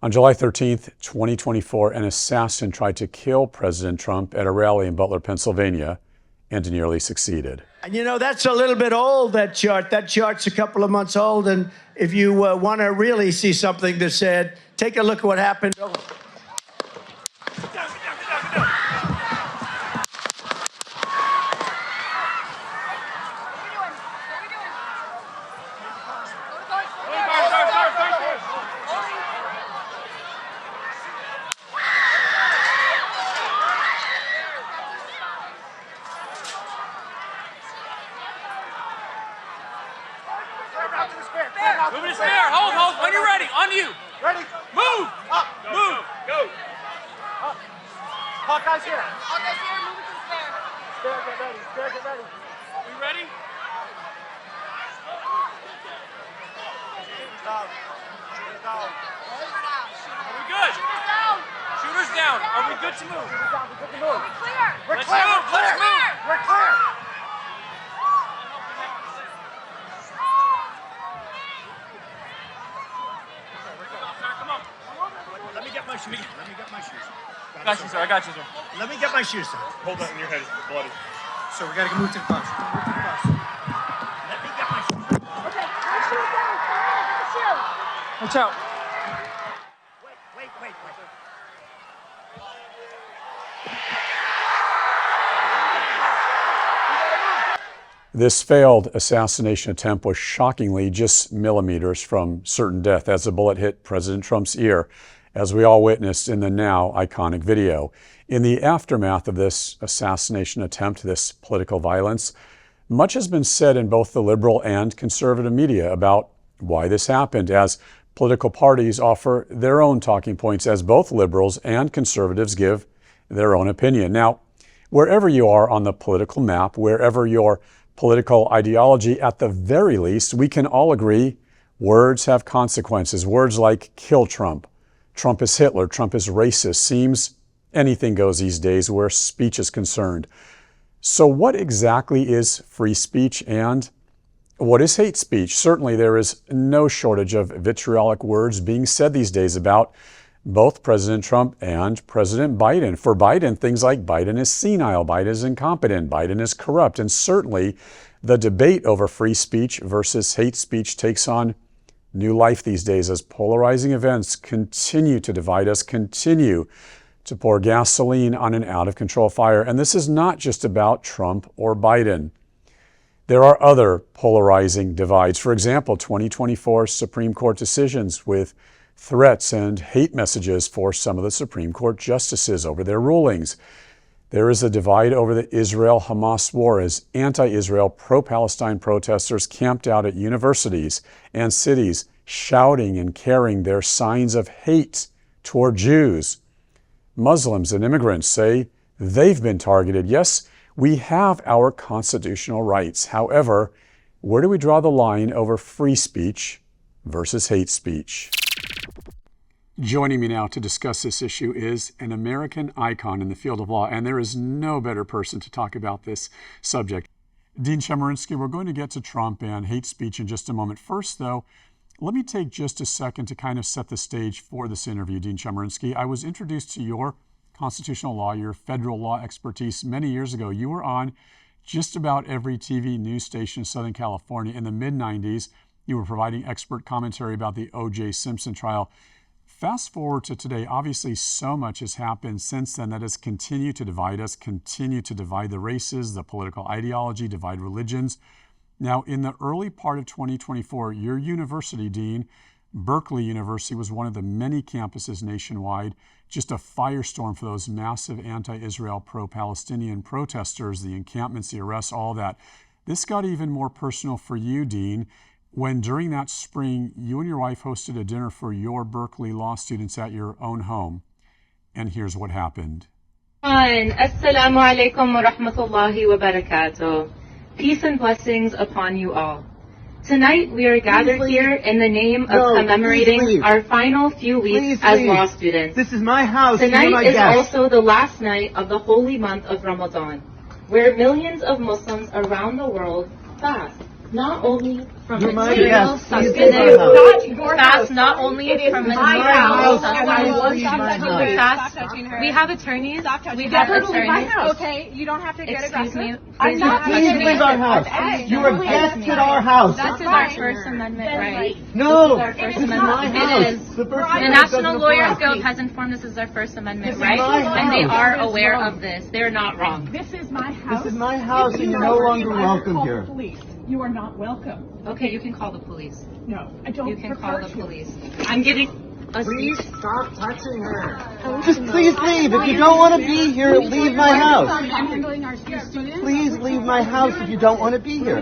On July 13th, 2024, an assassin tried to kill President Trump at a rally in Butler, Pennsylvania, and nearly succeeded. And you know, that's a little bit old, that chart. That chart's a couple of months old. And if you want to really see something that's said, take a look at what happened. Moving his hair. Hold. When you're ready. On you. Ready? Move. Up. Move. Go. Up. Hawkeye's here. Hawkeye's here. Move it to the stair. Stair, get ready. Stair, get ready. We ready? Shooters down. Shooters down. Are we good? Shooters down. Shooters down. Are we good to move? Shooters down. We're good to move. We're clear. We're Let's clear. move. We're clear. Let's move. We're clear. Come on. Let me get my shoes. Let me get my shoes. Got you, sir. I got you, sir. Let me get my shoes, sir. Hold that in your head. It's bloody. So we got to move to the bus. Move to the bus. Let me get my shoes. Okay. My shoes down. My shoes. Watch out. Wait. This failed assassination attempt was shockingly just millimeters from certain death as the bullet hit President Trump's ear, as we all witnessed in the now iconic video. In the aftermath of this assassination attempt, this political violence, much has been said in both the liberal and conservative media about why this happened, as political parties offer their own talking points, as both liberals and conservatives give their own opinion. Now, wherever you are on the political map, wherever your political ideology, at the very least, we can all agree words have consequences. Words like kill Trump, Trump is Hitler, Trump is racist, seems anything goes these days where speech is concerned. So what exactly is free speech and what is hate speech? Certainly there is no shortage of vitriolic words being said these days about both President Trump and President Biden. For Biden, things like Biden is senile, Biden is incompetent, Biden is corrupt, and certainly the debate over free speech versus hate speech takes on new life these days as polarizing events continue to divide us, continue to pour gasoline on an out-of-control fire. And this is not just about Trump or Biden. There are other polarizing divides. For example, 2024 Supreme Court decisions with threats and hate messages for some of the Supreme Court justices over their rulings. There is a divide over the Israel-Hamas war as anti-Israel, pro-Palestine protesters camped out at universities and cities, shouting and carrying their signs of hate toward Jews. Muslims and immigrants say they've been targeted. Yes, we have our constitutional rights. However, where do we draw the line over free speech versus hate speech? Joining me now to discuss this issue is an American icon in the field of law, and there is no better person to talk about this subject. Dean Chemerinsky, we're going to get to Trump and hate speech in just a moment. First, though, let me take just a second to kind of set the stage for this interview, Dean Chemerinsky. I was introduced to your constitutional law, your federal law expertise many years ago. You were on just about every TV news station in Southern California in the mid-90s. You were providing expert commentary about the O.J. Simpson trial. Fast forward to today, obviously so much has happened since then that has continued to divide us, continued to divide the races, the political ideology, divide religions. Now, in the early part of 2024, your university, Dean, Berkeley University, was one of the many campuses nationwide, just a firestorm for those massive anti-Israel, pro-Palestinian protesters, the encampments, the arrests, all that. This got even more personal for you, Dean, when during that spring, you and your wife hosted a dinner for your Berkeley law students at your own home. And here's what happened. Assalamu alaikum wa rahmatullahi wa barakatuh. Peace and blessings upon you all. Tonight we are gathered here in the name of commemorating our final few weeks as law students. This is my house. Tonight is also the last night of the holy month of Ramadan, where millions of Muslims around the world fast not only from You're my material guest. Please sustenance, leave my house. fast not only from my material house. sustenance, Please leave my house. fast. touching her. We have attorneys. Stop touching We her. have Get her to leave my attorneys. house. Okay, you don't have to get Excuse aggressive. me. I'm Please not don't Please touch me. leave our house. Okay. You are guests at our house. This is our First Amendment right. No, This is our this First is my Amendment. house. It is. The First The Amendment National doesn't Lawyers apply. Guild has informed us this is our First Amendment This is right, my and they house. are aware of this. They're not wrong. This is my house. This is my house, and you're no longer welcome Call here. the police. You are not welcome. Okay, you can call the police. No, I don't You can call prefer the to. police. I'm getting a Please stop touching her. Just please leave. If you don't want to be here, leave my house. I'm handling our students. Please leave my house if you don't want to be here.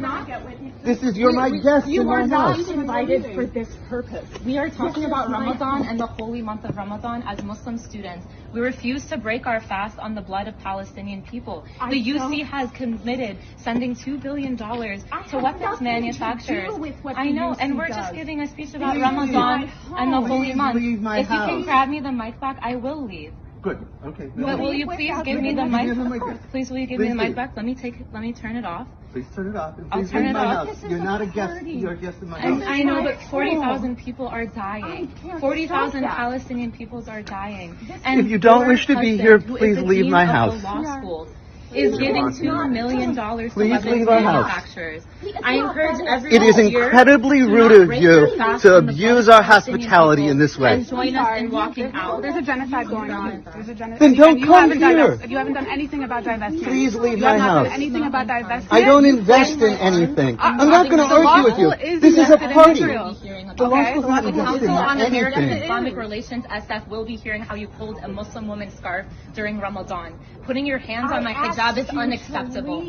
You're my guest You in my are not house. invited for this purpose. We are talking about Ramadan and the holy month of Ramadan as Muslim students. We refuse to break our fast on the blood of Palestinian people. The UC has committed sending $2 billion to weapons manufacturers. I know, and we're just giving a speech about Ramadan and the holy Please month. leave my If you can house. grab me the mic back, I will leave. Good. Okay. But will you please give me the Give me the mic? mic. Please will you give me the Please mic leave. back? Let me turn it off. Please turn it off. And I'll please turn leave it my off. house. You're not a guest. You're a guest in my And house. I know, but 40,000 people are dying. I can't 40,000 stop that. Palestinian peoples are dying. And If you don't your wish to be husband, here, who is please the leave dean my of house. the law school, is giving $2 million to Please weapons leave our house. manufacturers. I encourage everyone It is here incredibly to rude not of break you their fast to on the abuse blood our of Palestinian hospitality people in this way. and join us in walking out. There's a genocide going on. There's a genocide. Then don't you come haven't here. You haven't done anything about divestment. Please leave You have my not house. done anything about divestment. I don't invest in anything. I'm not going to argue with you. This is a party. The law school doesn't The invest Council on in American anything. Islamic Relations, SF, will be hearing how you pulled a Muslim woman's scarf during Ramadan. Putting your hands on my hijab is unacceptable.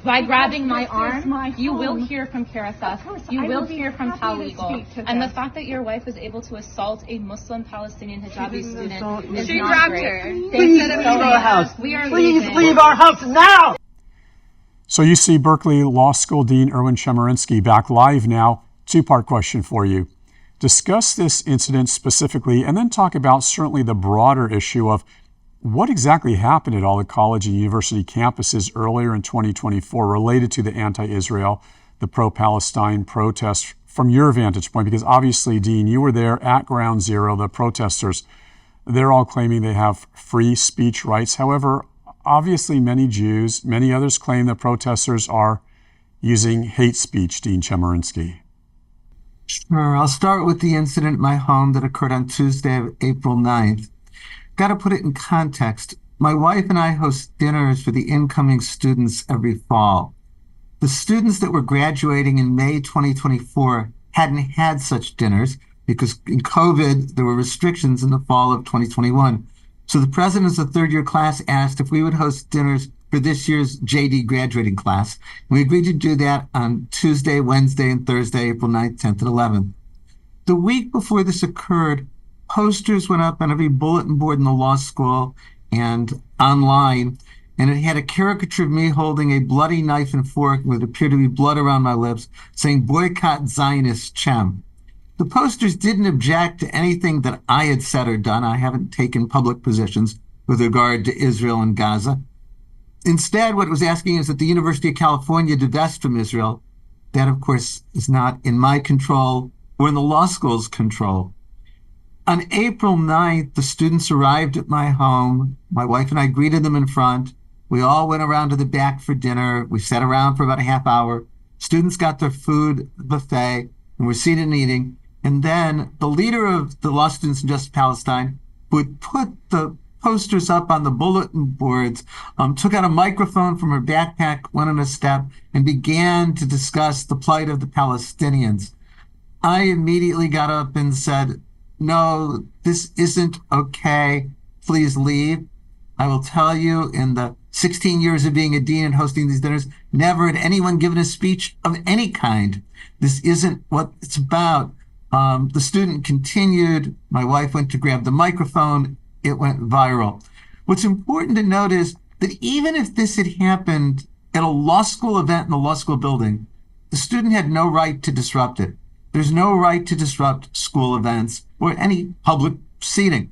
By grabbing my arm, you will hear from KRSF, you will hear from Talegal. And the fact that your wife was able to assault a Muslim Palestinian hijabi student is She not grabbed great. her. Thank Please you leave so our much. house. We are Please leaving. leave our house now. So you see Berkeley Law School Dean Erwin Chemerinsky back live now. Two-part question for you. Discuss this incident specifically and then talk about certainly the broader issue of what exactly happened at all the college and university campuses earlier in 2024 related to the anti-Israel, the pro-Palestine protests from your vantage point, because obviously, Dean, you were there at ground zero, the protesters. They're all claiming they have free speech rights. However, obviously many Jews, many others claim the protesters are using hate speech, Dean Chemerinsky. Sure. I'll start with the incident at my home that occurred on Tuesday of April 9th. Got to put it in context. My wife and I host dinners for the incoming students every fall. The students that were graduating in May 2024 hadn't had such dinners because in COVID, there were restrictions in the fall of 2021. So the presidents of the third-year class asked if we would host dinners for this year's JD graduating class. We agreed to do that on Tuesday, Wednesday, and Thursday, April 9th, 10th, and 11th. The week before this occurred, posters went up on every bulletin board in the law school and online, and it had a caricature of me holding a bloody knife and fork with appeared to be blood around my lips, saying, "Boycott Zionist Chem." The posters didn't object to anything that I had said or done. I haven't taken public positions with regard to Israel and Gaza. Instead, what it was asking is that the University of California divest from Israel. That, of course, is not in my control or in the law school's control. On April 9th, the students arrived at my home. My wife and I greeted them in front. We all went around to the back for dinner. We sat around for about a half hour. Students got their food buffet and were seated and eating. And then the leader of the Law Students in Justice Palestine would put the posters up on the bulletin boards, took out a microphone from her backpack, went on a step, and began to discuss the plight of the Palestinians. I immediately got up and said, "No, this isn't okay. Please leave." I will tell you, in the 16 years of being a dean and hosting these dinners, never had anyone given a speech of any kind. This isn't what it's about. The student continued. My wife went to grab the microphone. It went viral. What's important to note is that even if this had happened at a law school event in the law school building, the student had no right to disrupt it. There's no right to disrupt school events or any public seating.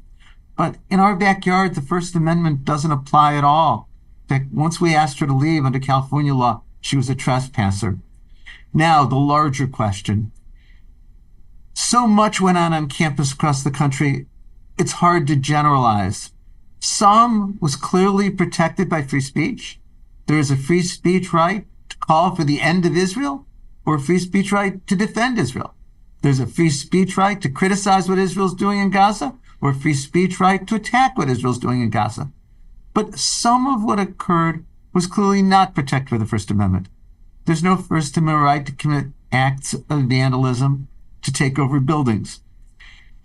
But in our backyard, the First Amendment doesn't apply at all. In fact, once we asked her to leave under California law, she was a trespasser. Now, the larger question. So much went on campus across the country, it's hard to generalize. Some was clearly protected by free speech. There is a free speech right to call for the end of Israel, or a free speech right to defend Israel. There's a free speech right to criticize what Israel's doing in Gaza, or a free speech right to attack what Israel's doing in Gaza. But some of what occurred was clearly not protected by the First Amendment. There's no First Amendment right to commit acts of vandalism, to take over buildings.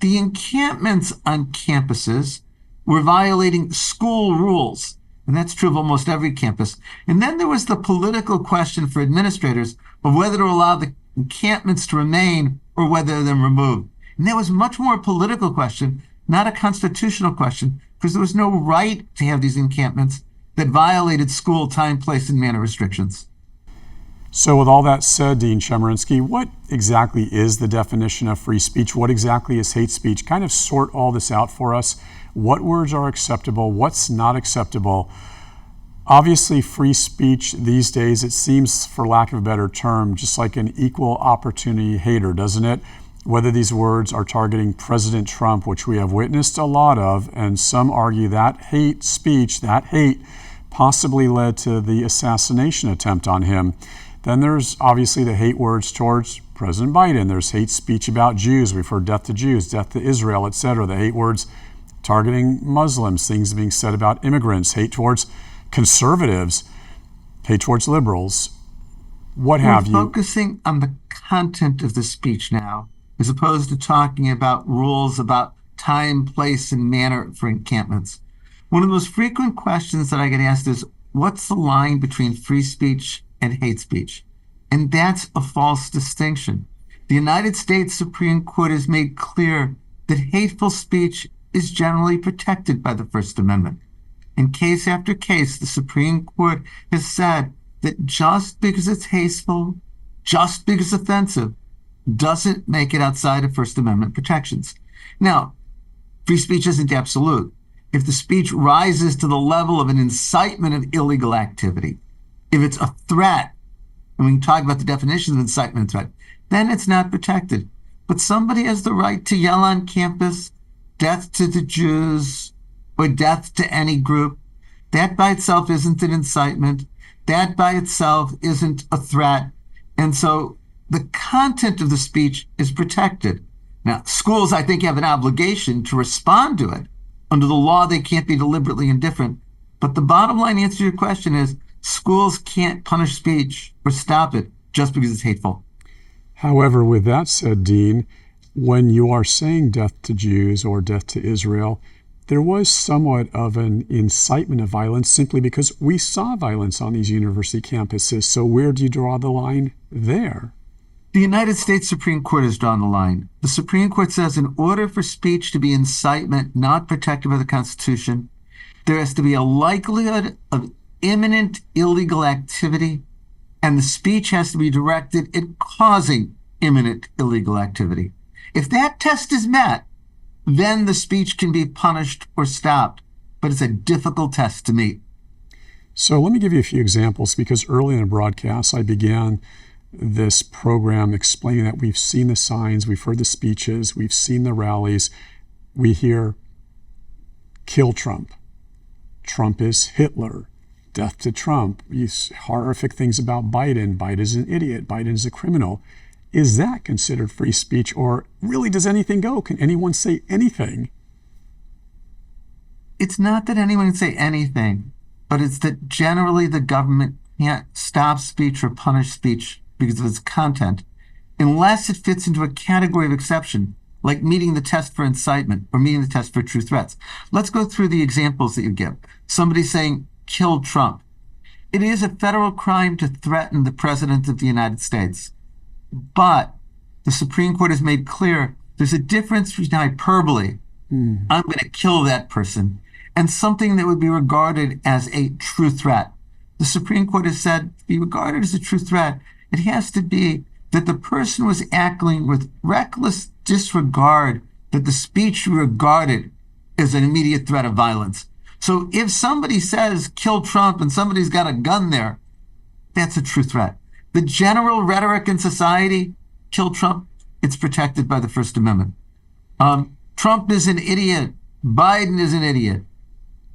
The encampments on campuses were violating school rules, and that's true of almost every campus. And then there was the political question for administrators of whether to allow the encampments to remain or whether they're removed. And that was much more a political question, not a constitutional question, because there was no right to have these encampments that violated school time, place, and manner restrictions. So with all that said, Dean Chemerinsky, what exactly is the definition of free speech? What exactly is hate speech? Kind of sort all this out for us. What words are acceptable? What's not acceptable? Obviously, free speech these days, it seems, for lack of a better term, just like an equal opportunity hater, doesn't it? Whether these words are targeting President Trump, which we have witnessed a lot of, and some argue that hate speech, that hate, possibly led to the assassination attempt on him. Then there's obviously the hate words towards President Biden. There's hate speech about Jews. We've heard death to Jews, death to Israel, etc. The hate words targeting Muslims, things being said about immigrants, hate towards conservatives, hate towards liberals, what have you. Focusing on the content of the speech now, as opposed to talking about rules about time, place, and manner for encampments. One of the most frequent questions that I get asked is, what's the line between free speech and hate speech? And that's a false distinction. The United States Supreme Court has made clear that hateful speech is generally protected by the First Amendment. In case after case, the Supreme Court has said that just because it's hateful, just because it's offensive, doesn't make it outside of First Amendment protections. Now, free speech isn't absolute. If the speech rises to the level of an incitement of illegal activity, if it's a threat, and we can talk about the definitions of incitement and threat, then it's not protected. But somebody has the right to yell on campus, death to the Jews, or death to any group. That by itself isn't an incitement. That by itself isn't a threat. And so the content of the speech is protected. Now, schools, I think, have an obligation to respond to it. Under the law, they can't be deliberately indifferent. But the bottom line answer to your question is, schools can't punish speech or stop it just because it's hateful. However, with that said, Dean, when you are saying death to Jews or death to Israel, there was somewhat of an incitement of violence simply because we saw violence on these university campuses. So where do you draw the line there? The United States Supreme Court has drawn the line. The Supreme Court says in order for speech to be incitement not protected by the Constitution, there has to be a likelihood of imminent illegal activity, and the speech has to be directed at causing imminent illegal activity. If that test is met, then the speech can be punished or stopped, but it's a difficult test to meet. So let me give you a few examples, because early in the broadcast, I began this program explaining that we've seen the signs, we've heard the speeches, we've seen the rallies. We hear, kill Trump. Trump is Hitler. Death to Trump. These horrific things about Biden. Biden's an idiot. Biden's a criminal. Is that considered free speech, or really does anything go? Can anyone say anything? It's not that anyone can say anything, but it's that generally the government can't stop speech or punish speech because of its content, unless it fits into a category of exception, like meeting the test for incitement or meeting the test for true threats. Let's go through the examples that you give. Somebody saying, kill Trump. It is a federal crime to threaten the President of the United States. But the Supreme Court has made clear there's a difference between hyperbole, I'm going to kill that person, and something that would be regarded as a true threat. The Supreme Court has said, to be regarded as a true threat, it has to be that the person was acting with reckless disregard, that the speech regarded as an immediate threat of violence. So if somebody says, kill Trump, and somebody's got a gun there, that's a true threat. The general rhetoric in society, kill Trump, it's protected by the First Amendment. Trump is an idiot. Biden is an idiot.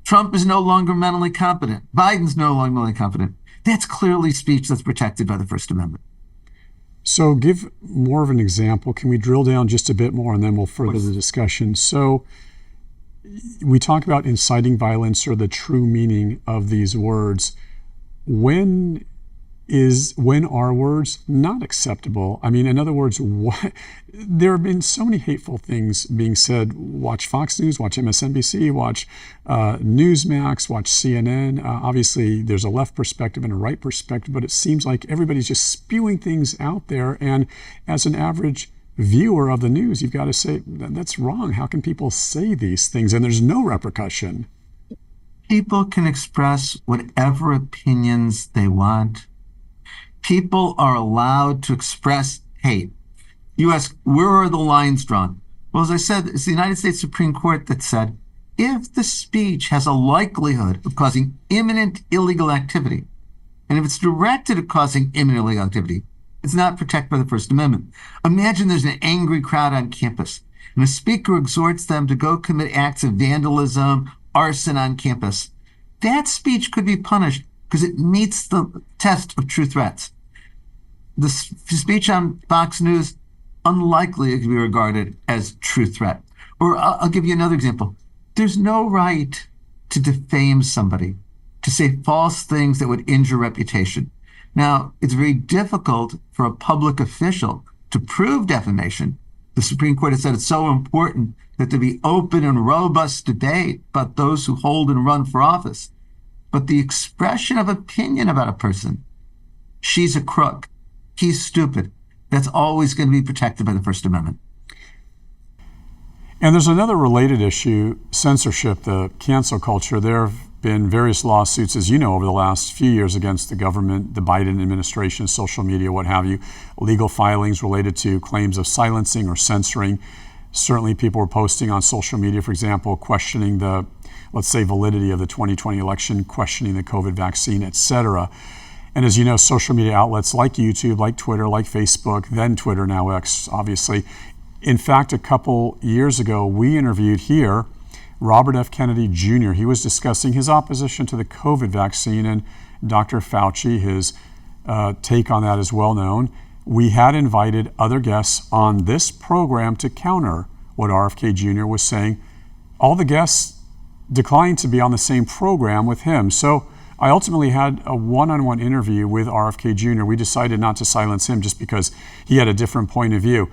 Trump is no longer mentally competent. Biden's no longer mentally competent. That's clearly speech that's protected by the First Amendment. So give more of an example. Can we drill down just a bit more and then we'll further the discussion? So we talk about inciting violence or the true meaning of these words. When are words not acceptable? I mean, in other words, there have been so many hateful things being said. Watch Fox News, watch MSNBC, watch Newsmax, watch CNN. Obviously, there's a left perspective and a right perspective, but it seems like everybody's just spewing things out there. And as an average viewer of the news, you've got to say, that's wrong. How can people say these things? And there's no repercussion. People can express whatever opinions they want. People are allowed to express hate. You ask, where are the lines drawn? Well, as I said, it's the United States Supreme Court that said, if the speech has a likelihood of causing imminent illegal activity, and if it's directed at causing imminent illegal activity, it's not protected by the First Amendment. Imagine there's an angry crowd on campus, and a speaker exhorts them to go commit acts of vandalism, arson on campus. That speech could be punished because it meets the test of true threats. The speech on Fox News, unlikely to be regarded as true threat. Or I'll give you another example. There's no right to defame somebody, to say false things that would injure reputation. Now, it's very difficult for a public official to prove defamation. The Supreme Court has said it's so important that there be open and robust debate about those who hold and run for office. But the expression of opinion about a person, she's a crook, he's stupid, that's always going to be protected by the First Amendment. And there's another related issue, censorship, the cancel culture. There have been various lawsuits, as you know, over the last few years against the government, the Biden administration, social media, what have you, legal filings related to claims of silencing or censoring. Certainly people were posting on social media, for example, questioning the, let's say, validity of the 2020 election, questioning the COVID vaccine, et cetera. And as you know, social media outlets like YouTube, like Twitter, like Facebook, then Twitter, now X, obviously. In fact, a couple years ago, we interviewed here Robert F. Kennedy Jr. He was discussing his opposition to the COVID vaccine, and Dr. Fauci, his take on that is well known. We had invited other guests on this program to counter what RFK Jr. was saying. All the guests declined to be on the same program with him. So I ultimately had a one-on-one interview with RFK Jr. We decided not to silence him just because he had a different point of view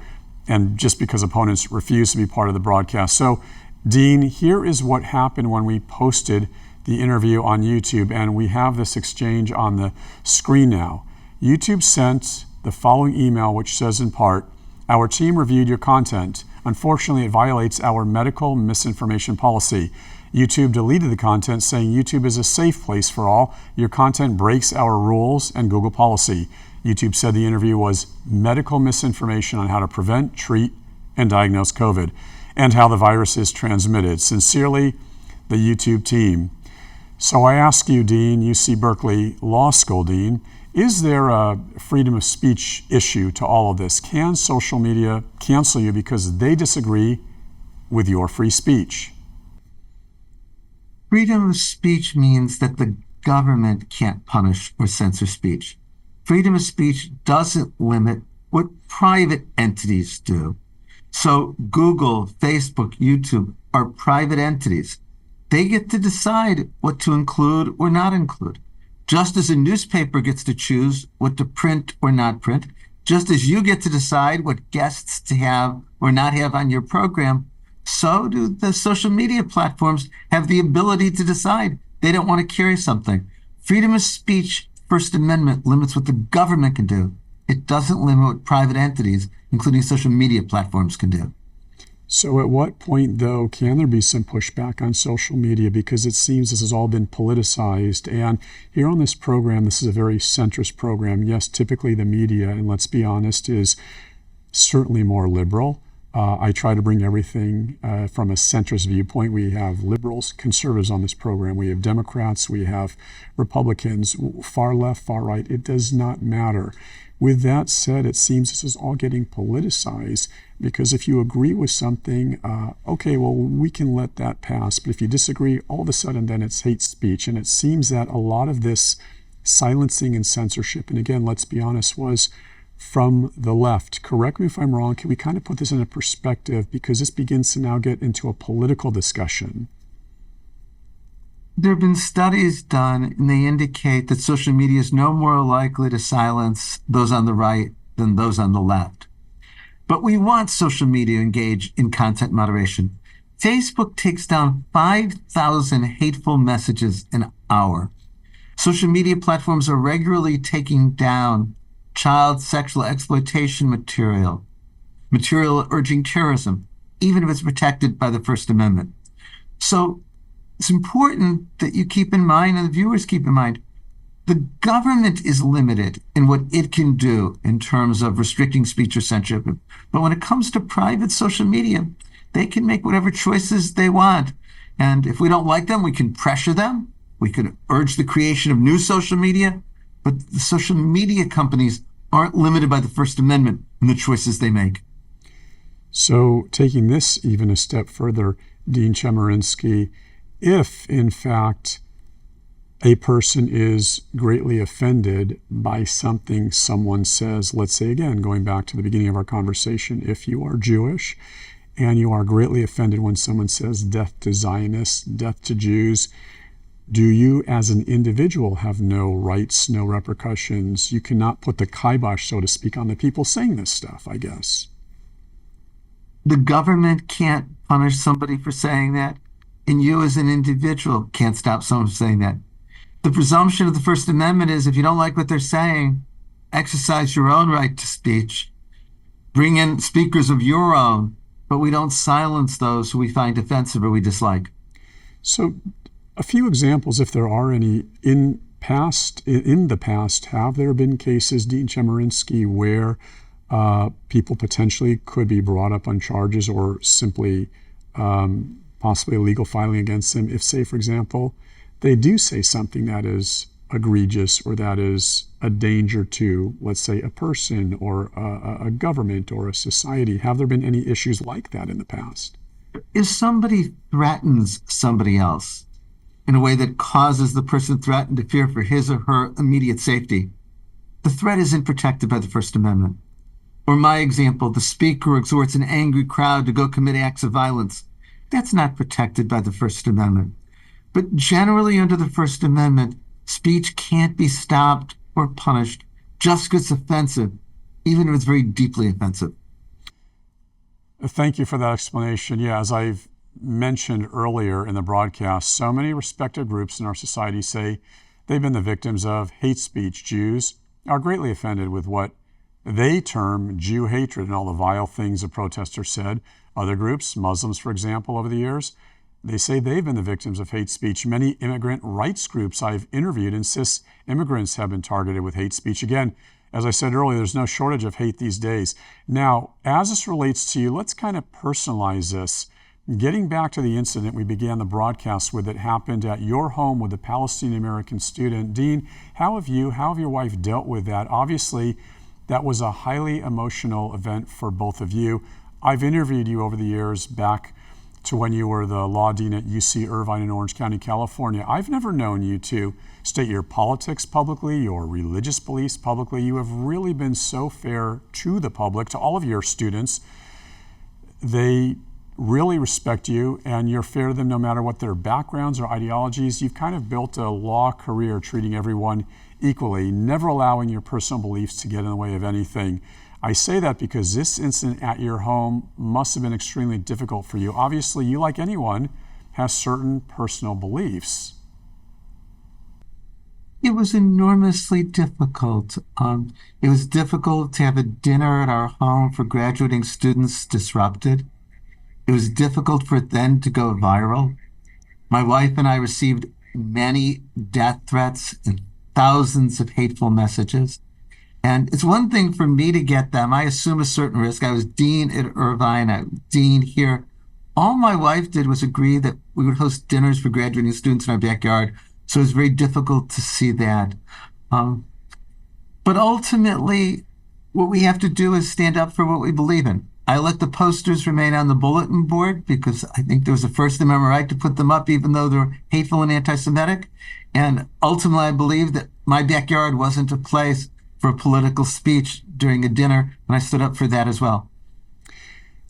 and just because opponents refused to be part of the broadcast. So, Dean, here is what happened when we posted the interview on YouTube, and we have this exchange on the screen now. YouTube sent the following email, which says in part, "Our team reviewed your content. Unfortunately, it violates our medical misinformation policy. YouTube deleted the content, saying YouTube is a safe place for all. Your content breaks our rules and Google policy." YouTube said the interview was medical misinformation on how to prevent, treat, and diagnose COVID, and how the virus is transmitted. Sincerely, the YouTube team. So I ask you, Dean, UC Berkeley Law School Dean, is there a freedom of speech issue to all of this? Can social media cancel you because they disagree with your free speech? Freedom of speech means that the government can't punish or censor speech. Freedom of speech doesn't limit what private entities do. So Google, Facebook, YouTube are private entities. They get to decide what to include or not include. Just as a newspaper gets to choose what to print or not print, just as you get to decide what guests to have or not have on your program, so do the social media platforms have the ability to decide they don't want to carry something. Freedom of speech, First Amendment, limits what the government can do. It doesn't limit what private entities, including social media platforms, can do. So at what point, though, can there be some pushback on social media? Because it seems this has all been politicized. And here on this program, this is a very centrist program. Yes, typically the media, and let's be honest, is certainly more liberal. I try to bring everything from a centrist viewpoint. We have liberals, conservatives on this program. We have Democrats. We have Republicans, far left, far right. It does not matter. With that said, it seems this is all getting politicized because if you agree with something, okay, well, we can let that pass. But if you disagree, all of a sudden then it's hate speech. And it seems that a lot of this silencing and censorship, and again, let's be honest, was from the left. Correct me if I'm wrong. Can we kind of put this in a perspective because this begins to now get into a political discussion? There have been studies done, and they indicate that social media is no more likely to silence those on the right than those on the left. But we want social media to engage in content moderation. Facebook takes down 5,000 hateful messages an hour. Social media platforms are regularly taking down child sexual exploitation material urging terrorism, even if it's protected by the First Amendment. So it's important that you keep in mind, and the viewers keep in mind, the government is limited in what it can do in terms of restricting speech or censorship. But when it comes to private social media, they can make whatever choices they want. And if we don't like them, we can pressure them. We can urge the creation of new social media. But the social media companies aren't limited by the First Amendment in the choices they make. So taking this even a step further, Dean Chemerinsky, if in fact a person is greatly offended by something someone says, let's say again, going back to the beginning of our conversation, if you are Jewish and you are greatly offended when someone says death to Zionists, death to Jews, do you as an individual have no rights, no repercussions? You cannot put the kibosh, so to speak, on the people saying this stuff, I guess. The government can't punish somebody for saying that, and you as an individual can't stop someone from saying that. The presumption of the First Amendment is if you don't like what they're saying, exercise your own right to speech, bring in speakers of your own, but we don't silence those who we find offensive or we dislike. So a few examples, if there are any, in the past, have there been cases, Dean Chemerinsky, where people potentially could be brought up on charges or simply possibly illegal filing against them if, say, for example, they do say something that is egregious or that is a danger to, let's say, a person or a government or a society? Have there been any issues like that in the past? If somebody threatens somebody else in a way that causes the person threatened to fear for his or her immediate safety, the threat isn't protected by the First Amendment. Or my example, the speaker exhorts an angry crowd to go commit acts of violence. That's not protected by the First Amendment. But generally under the First Amendment, speech can't be stopped or punished just because it's offensive, even if it's very deeply offensive. Thank you for that explanation. Yeah, as I've mentioned earlier in the broadcast, so many respected groups in our society say they've been the victims of hate speech. Jews are greatly offended with what they term Jew hatred and all the vile things the protesters said. Other groups, Muslims, for example, over the years, they say they've been the victims of hate speech. Many immigrant rights groups I've interviewed insist immigrants have been targeted with hate speech. Again, as I said earlier, there's no shortage of hate these days. Now, as this relates to you, let's kind of personalize this. Getting back to the incident we began the broadcast with that happened at your home with a Palestinian-American student. Dean, how have your wife dealt with that? Obviously, that was a highly emotional event for both of you. I've interviewed you over the years back to when you were the law dean at UC Irvine in Orange County, California. I've never known you to state your politics publicly, your religious beliefs publicly. You have really been so fair to the public, to all of your students. They really respect you and you're fair to them no matter what their backgrounds or ideologies. You've kind of built a law career treating everyone equally, never allowing your personal beliefs to get in the way of anything. I say that because this incident at your home must have been extremely difficult for you. Obviously, you, like anyone, has certain personal beliefs. It was enormously difficult. It was difficult to have a dinner at our home for graduating students disrupted. It was difficult for it then to go viral. My wife and I received many death threats and thousands of hateful messages. And it's one thing for me to get them. I assume a certain risk. I was dean at Irvine, I was dean here. All my wife did was agree that we would host dinners for graduating students in our backyard. So it was very difficult to see that. But ultimately, what we have to do is stand up for what we believe in. I let the posters remain on the bulletin board because I think there was a First Amendment right to put them up, even though they're hateful and anti-Semitic. And ultimately, I believe that my backyard wasn't a place for political speech during a dinner, and I stood up for that as well.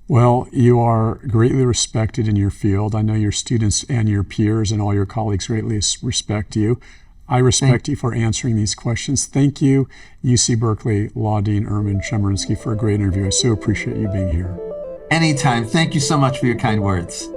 Well, you are greatly respected in your field. I know your students and your peers and all your colleagues greatly respect you. I respect you for answering these questions. Thank you, UC Berkeley Law Dean Erwin Chemerinsky, for a great interview. I so appreciate you being here. Anytime. Thank you so much for your kind words.